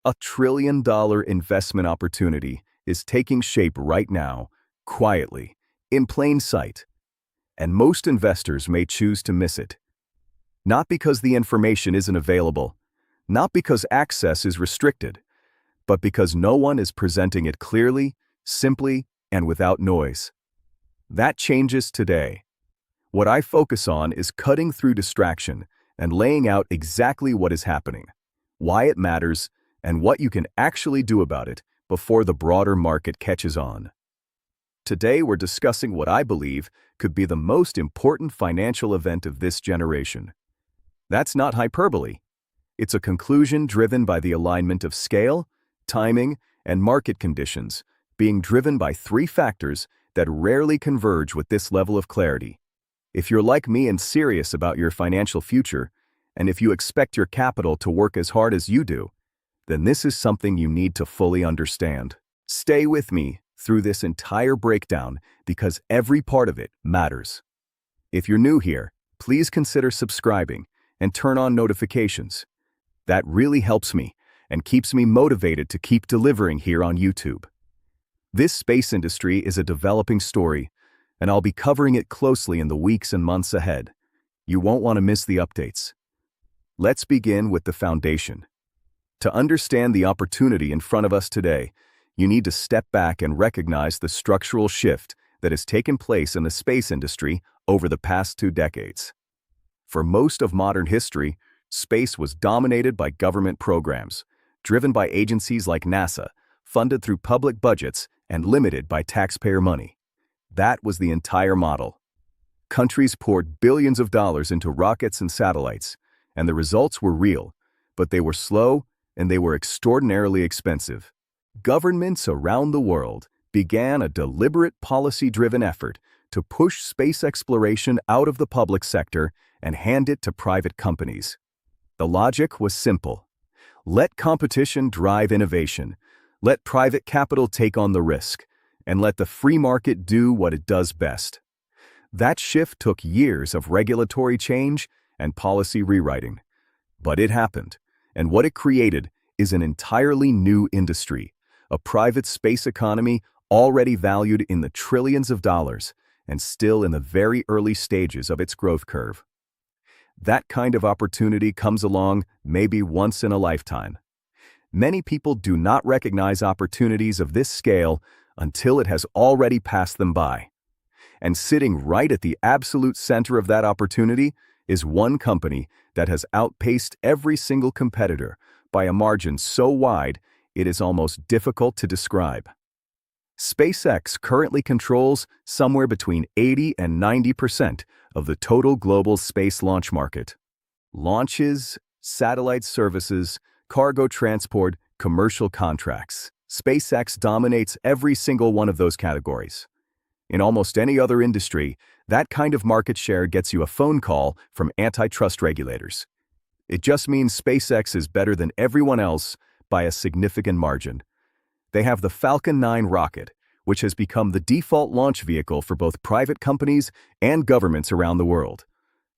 $1 trillion investment opportunity is taking shape right now, quietly, in plain sight, and most investors may choose to miss it. Not because the information isn't available, not because access is restricted, but because no one is presenting it clearly, simply, and without noise. That changes today. What I focus on is cutting through distraction and laying out exactly what is happening, why it matters, and what you can actually do about it before the broader market catches on. Today we're discussing what I believe could be the most important financial event of this generation. That's not hyperbole. It's a conclusion driven by the alignment of scale, timing, and market conditions, being driven by three factors that rarely converge with this level of clarity. If you're like me and serious about your financial future, and if you expect your capital to work as hard as you do, then this is something you need to fully understand. Stay with me through this entire breakdown because every part of it matters. If you're new here, please consider subscribing and turn on notifications. That really helps me and keeps me motivated to keep delivering here on YouTube. This space industry is a developing story, and I'll be covering it closely in the weeks and months ahead. You won't want to miss the updates. Let's begin with the foundation. To understand the opportunity in front of us today, you need to step back and recognize the structural shift that has taken place in the space industry over the past 2 decades. For most of modern history, space was dominated by government programs, driven by agencies like NASA, funded through public budgets and limited by taxpayer money. That was the entire model. Countries poured billions of dollars into rockets and satellites, and the results were real, but they were slow and they were extraordinarily expensive. Governments around the world began a deliberate policy-driven effort to push space exploration out of the public sector and hand it to private companies. The logic was simple. Let competition drive innovation, let private capital take on the risk, and let the free market do what it does best. That shift took years of regulatory change and policy rewriting. But it happened, and what it created is an entirely new industry, a private space economy already valued in the trillions of dollars and still in the very early stages of its growth curve. That kind of opportunity comes along maybe once in a lifetime. Many people do not recognize opportunities of this scale until it has already passed them by. And sitting right at the absolute center of that opportunity is one company that has outpaced every single competitor by a margin so wide it is almost difficult to describe. SpaceX currently controls somewhere between 80 and 90% of the total global space launch market. Launches, satellite services, cargo transport, commercial contracts. SpaceX dominates every single one of those categories. In almost any other industry, that kind of market share gets you a phone call from antitrust regulators. It just means SpaceX is better than everyone else by a significant margin. They have the Falcon 9 rocket, which has become the default launch vehicle for both private companies and governments around the world.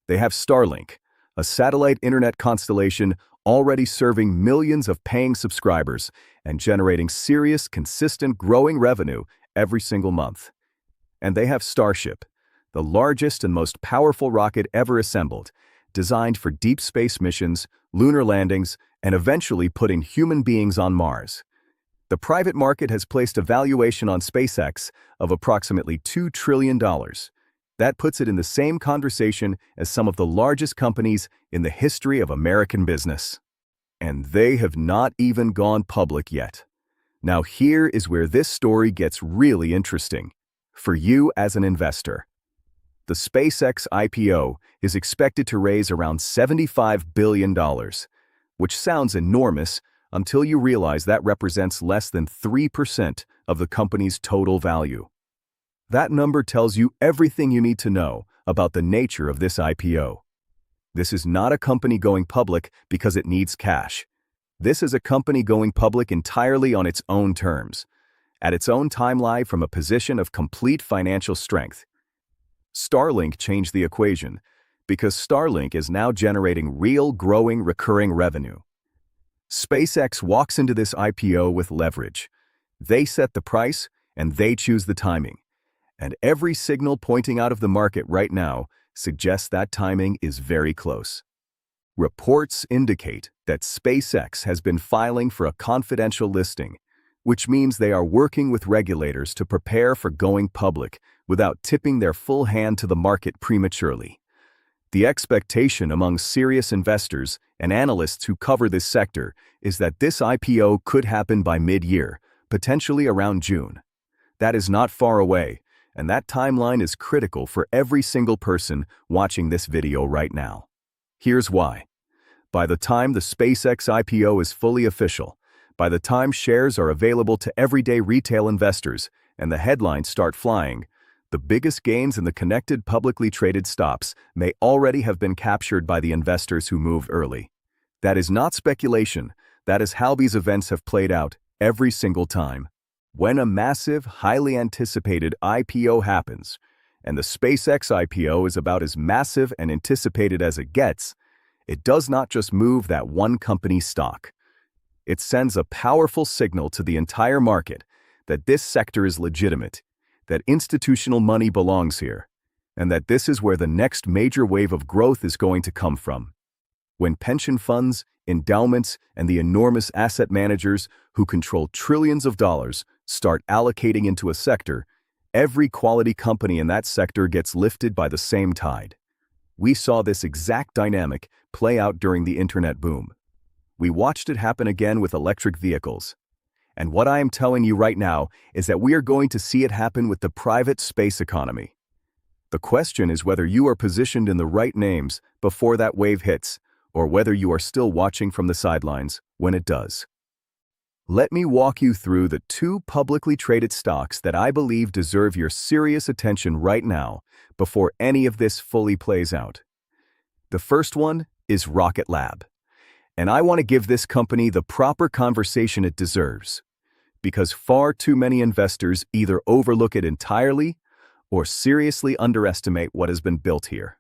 They have Starlink, a satellite internet constellation already serving millions of paying subscribers and generating serious, consistent, growing revenue every single month. And they have Starship, the largest and most powerful rocket ever assembled, designed for deep space missions, lunar landings, and eventually putting human beings on Mars. The private market has placed a valuation on SpaceX of approximately $2 trillion. That puts it in the same conversation as some of the largest companies in the history of American business. And they have not even gone public yet. Now here is where this story gets really interesting for you as an investor. The SpaceX IPO is expected to raise around $75 billion, which sounds enormous until you realize that represents less than 3% of the company's total value. That number tells you everything you need to know about the nature of this IPO. This is not a company going public because it needs cash. This is a company going public entirely on its own terms, at its own timeline from a position of complete financial strength. Starlink changed the equation because Starlink is now generating real, growing, recurring revenue. SpaceX walks into this IPO with leverage. They set the price, and they choose the timing. And every signal pointing out of the market right now suggests that timing is very close. Reports indicate that SpaceX has been filing for a confidential listing, which means they are working with regulators to prepare for going public without tipping their full hand to the market prematurely. The expectation among serious investors and analysts who cover this sector is that this IPO could happen by mid-year, potentially around June. That is not far away, and that timeline is critical for every single person watching this video right now. Here's why. By the time the SpaceX IPO is fully official, by the time shares are available to everyday retail investors and the headlines start flying, the biggest gains in the connected publicly traded stocks may already have been captured by the investors who moved early. That is not speculation. That is how these events have played out every single time. When a massive, highly anticipated IPO happens, and the SpaceX IPO is about as massive and anticipated as it gets, it does not just move that one company's stock. It sends a powerful signal to the entire market that this sector is legitimate, that institutional money belongs here, and that this is where the next major wave of growth is going to come from. When pension funds, endowments, and the enormous asset managers who control trillions of dollars start allocating into a sector, every quality company in that sector gets lifted by the same tide. We saw this exact dynamic play out during the internet boom. We watched it happen again with electric vehicles. And what I am telling you right now is that we are going to see it happen with the private space economy. The question is whether you are positioned in the right names before that wave hits, or whether you are still watching from the sidelines when it does. Let me walk you through the two publicly traded stocks that I believe deserve your serious attention right now before any of this fully plays out. The first one is Rocket Lab, and I want to give this company the proper conversation it deserves, because far too many investors either overlook it entirely or seriously underestimate what has been built here.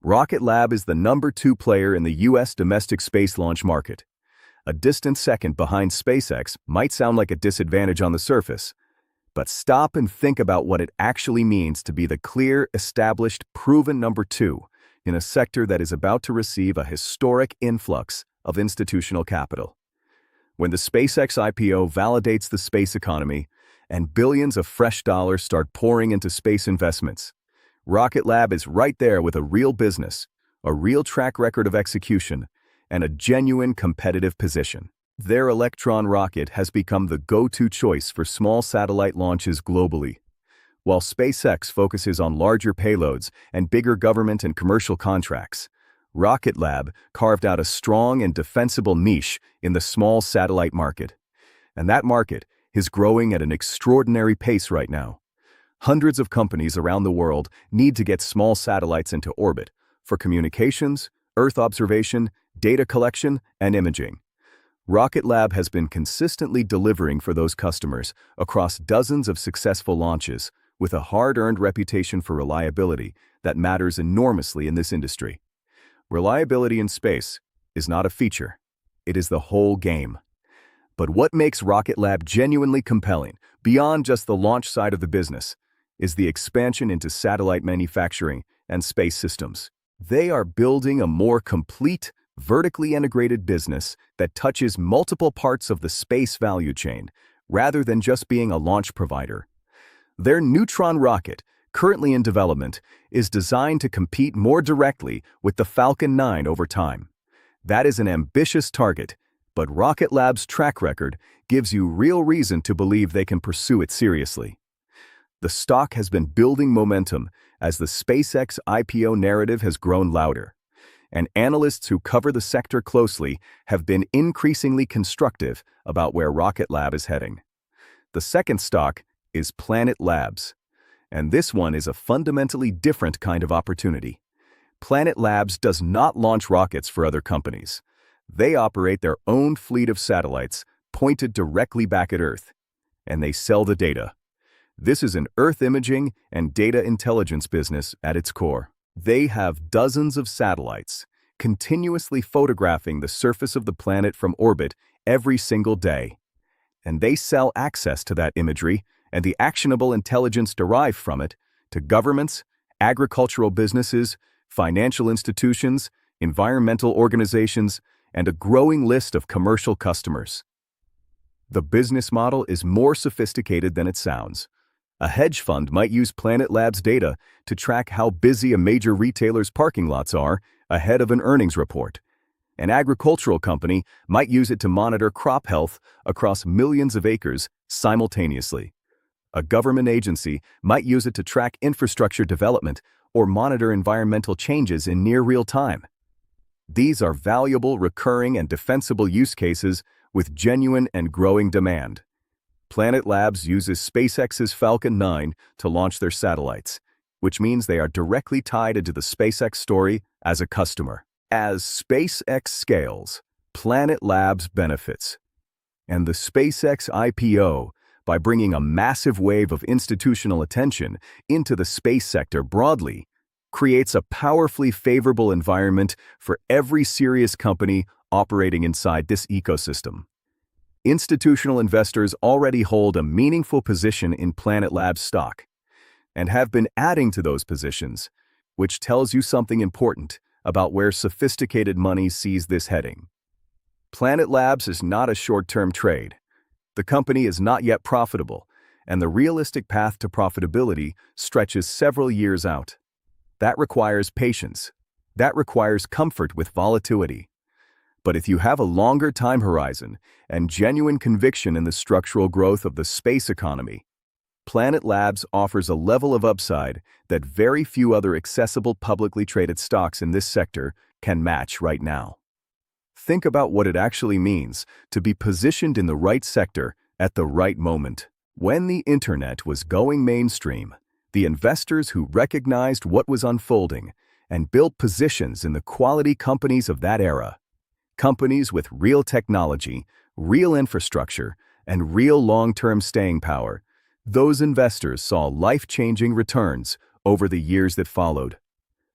Rocket Lab is the number 2 player in the U.S. domestic space launch market. A distant second behind SpaceX might sound like a disadvantage on the surface, but stop and think about what it actually means to be the clear, established, proven number 2 in a sector that is about to receive a historic influx of institutional capital. When the SpaceX IPO validates the space economy and billions of fresh dollars start pouring into space investments, Rocket Lab is right there with a real business, a real track record of execution, and a genuine competitive position. Their Electron rocket has become the go-to choice for small satellite launches globally. While SpaceX focuses on larger payloads and bigger government and commercial contracts, Rocket Lab carved out a strong and defensible niche in the small satellite market. And that market is growing at an extraordinary pace right now. Hundreds of companies around the world need to get small satellites into orbit for communications, Earth observation, data collection, and imaging. Rocket Lab has been consistently delivering for those customers across dozens of successful launches with a hard-earned reputation for reliability that matters enormously in this industry. Reliability in space is not a feature. It is the whole game. But what makes Rocket Lab genuinely compelling, beyond just the launch side of the business, is the expansion into satellite manufacturing and space systems. They are building a more complete, vertically integrated business that touches multiple parts of the space value chain, rather than just being a launch provider. Their Neutron rocket, currently in development, is designed to compete more directly with the Falcon 9 over time. That is an ambitious target, but Rocket Lab's track record gives you real reason to believe they can pursue it seriously. The stock has been building momentum as the SpaceX IPO narrative has grown louder, and analysts who cover the sector closely have been increasingly constructive about where Rocket Lab is heading. The second stock is Planet Labs, and this one is a fundamentally different kind of opportunity. Planet Labs does not launch rockets for other companies. They operate their own fleet of satellites pointed directly back at Earth, and they sell the data. This is an Earth imaging and data intelligence business at its core. They have dozens of satellites, continuously photographing the surface of the planet from orbit every single day. And they sell access to that imagery and the actionable intelligence derived from it to governments, agricultural businesses, financial institutions, environmental organizations, and a growing list of commercial customers. The business model is more sophisticated than it sounds. A hedge fund might use Planet Labs data to track how busy a major retailer's parking lots are ahead of an earnings report. An agricultural company might use it to monitor crop health across millions of acres simultaneously. A government agency might use it to track infrastructure development or monitor environmental changes in near real time. These are valuable, recurring, and defensible use cases with genuine and growing demand. Planet Labs uses SpaceX's Falcon 9 to launch their satellites, which means they are directly tied into the SpaceX story as a customer. As SpaceX scales, Planet Labs benefits. And the SpaceX IPO, by bringing a massive wave of institutional attention into the space sector broadly, creates a powerfully favorable environment for every serious company operating inside this ecosystem. Institutional investors already hold a meaningful position in Planet Labs stock and have been adding to those positions, which tells you something important about where sophisticated money sees this heading. Planet Labs is not a short-term trade. The company is not yet profitable, and the realistic path to profitability stretches several years out. That requires patience. That requires comfort with volatility. But if you have a longer time horizon and genuine conviction in the structural growth of the space economy, Planet Labs offers a level of upside that very few other accessible publicly traded stocks in this sector can match right now. Think about what it actually means to be positioned in the right sector at the right moment. When the internet was going mainstream, the investors who recognized what was unfolding and built positions in the quality companies of that era, companies with real technology, real infrastructure, and real long-term staying power, those investors saw life-changing returns over the years that followed.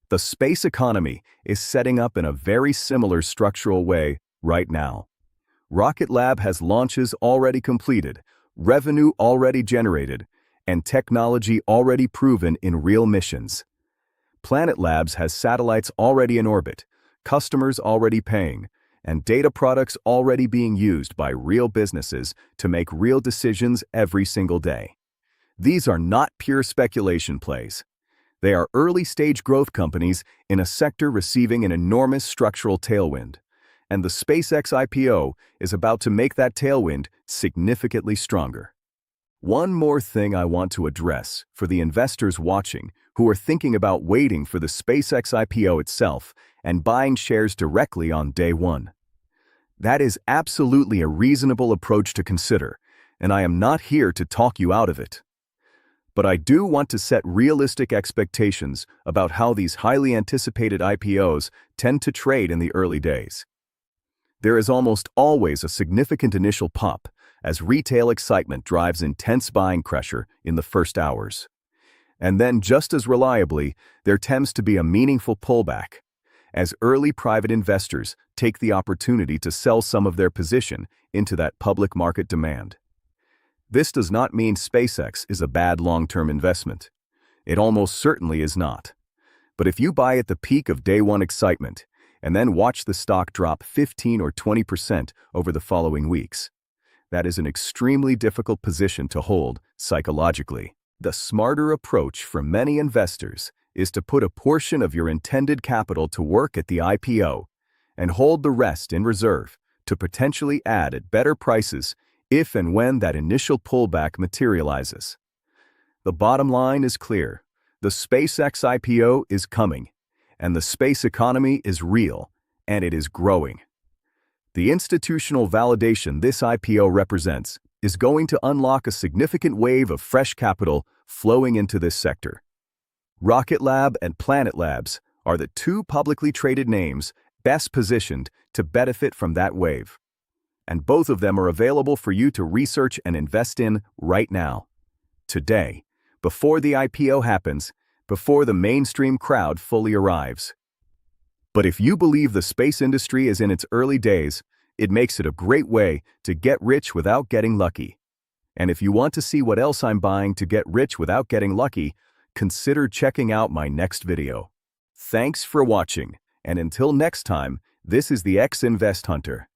The space economy is setting up in a very similar structural way right now. Rocket Lab has launches already completed, revenue already generated, and technology already proven in real missions. Planet Labs has satellites already in orbit, customers already paying, and data products already being used by real businesses to make real decisions every single day. These are not pure speculation plays. They are early-stage growth companies in a sector receiving an enormous structural tailwind, and the SpaceX IPO is about to make that tailwind significantly stronger. One more thing I want to address for the investors watching who are thinking about waiting for the SpaceX IPO itself and buying shares directly on day one. That is absolutely a reasonable approach to consider, and I am not here to talk you out of it. But I do want to set realistic expectations about how these highly anticipated IPOs tend to trade in the early days. There is almost always a significant initial pop as retail excitement drives intense buying pressure in the first hours. And then just as reliably, there tends to be a meaningful pullback as early private investors take the opportunity to sell some of their position into that public market demand. This does not mean SpaceX is a bad long-term investment. It almost certainly is not. But if you buy at the peak of day one excitement and then watch the stock drop 15 or 20% over the following weeks, that is an extremely difficult position to hold psychologically. The smarter approach for many investors is to put a portion of your intended capital to work at the IPO and hold the rest in reserve to potentially add at better prices if and when that initial pullback materializes. The bottom line is clear. The SpaceX IPO is coming, and the space economy is real, and it is growing. The institutional validation this IPO represents is going to unlock a significant wave of fresh capital flowing into this sector. Rocket Lab and Planet Labs are the two publicly traded names best positioned to benefit from that wave. And both of them are available for you to research and invest in right now. Today, before the IPO happens, before the mainstream crowd fully arrives. But if you believe the space industry is in its early days, it makes it a great way to get rich without getting lucky. And if you want to see what else I'm buying to get rich without getting lucky, consider checking out my next video. Thanks for watching, and until next time, this is the X-Invest Hunter.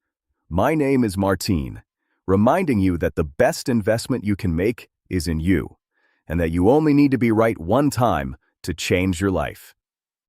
My name is Martine, reminding you that the best investment you can make is in you, and that you only need to be right one time to change your life.